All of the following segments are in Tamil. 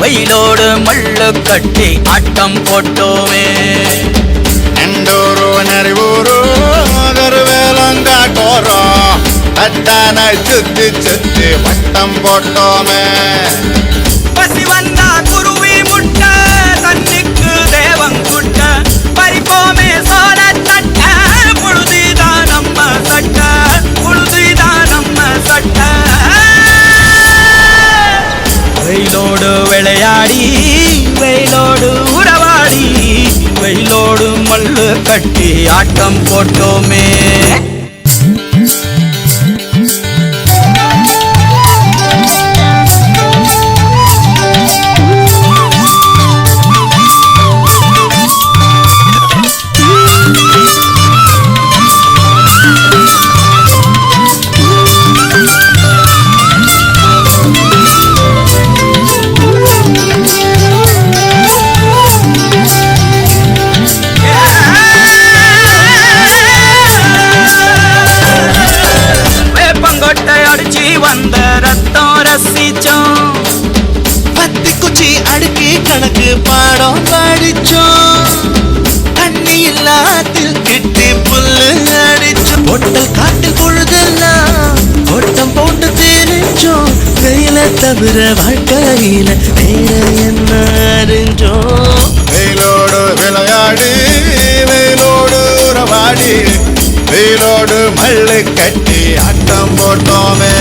வெயிலோடு மல்லு கட்டி ஆட்டம் போட்டோமே. எண்டூரு நரிவூரு கருவேலங்காட்டோரம் தட்டானாய் சுத்தி சுத்தி வட்டம் போட்டோமே. பசி வந்தா குருவி முட்ட தண்ணிக்கு தேவங்குட்ட பறிப்போமே சோழ தட்ட புழுதிதான் நம்ம சட்ட புழுதிதான் நம்ம சட்ட. வெயிலோடு விளையாடி வெயிலோடு உறவாடி வெயிலோடு மல்லு கட்டி ஆட்டம் போட்டோமே. வந்த ரத்தம் ரசிச்சோம் பத்தி குச்சி அடுக்கி கணக்கு பாடம் பாடிச்சோம். தண்ணி இல்லாத்தில் கிட்டி புல்லு அடிச்சோம். ஒட்டல் காட்டில் பொழுதெல்லாம் ஓட்டம் போட்டு தெரிஞ்சோம். வெயில தவிர வாழ்க்கையில வேற என்ன அறிஞ்சோம். வெயிலோடு விளையாடி வெயிலோடு உறவாடி வெயிலோடு மல்லு கட்டி ஆட்டம் போட்டோமே.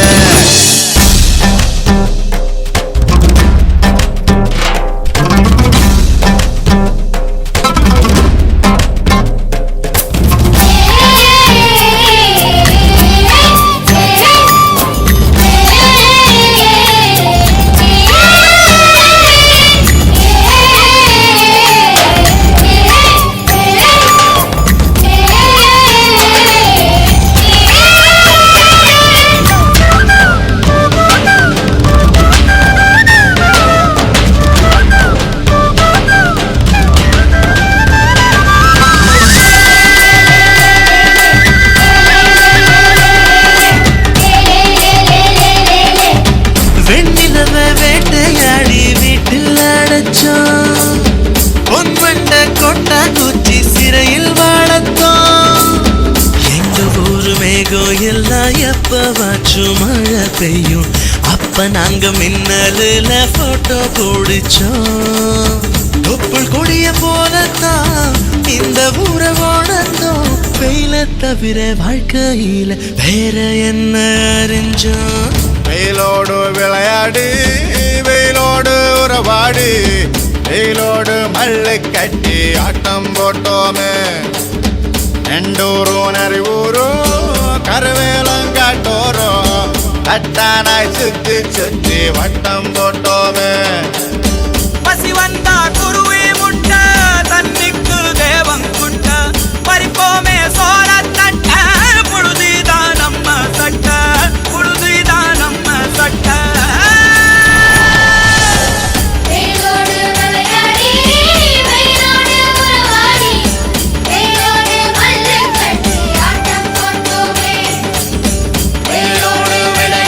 வேட்டையாடி வீட்டில் அடைச்சோம். பொன்வண்ட கொட்டா குச்சி சிறையில் வாழத்தோம். எங்க ஊரு மேகம் எல்லாம் எப்பவாச்சும் மழை பெய்யும். அப்ப நாங்க மின்னலுல போட்டோ பிடிச்சோம். தொப்புள் கொடிய போலத்தான் இந்த ஊரை ஓடத்தோம். வெயில தவிர வாழ்க்கையில வேற என்ன அறிஞ்சோம். வெயிலோடு விளையாடி வெயிலோடு உறவாடி வெயிலோடு மல்லு கட்டி ஆட்டம் போட்டோமே. எண்டூரு நரிவூரு கருவேலங்காட்டோரம் தட்டானாய் சுத்தி சுத்தி வட்டம் போட்டோமே. பசி வந்தா குருவி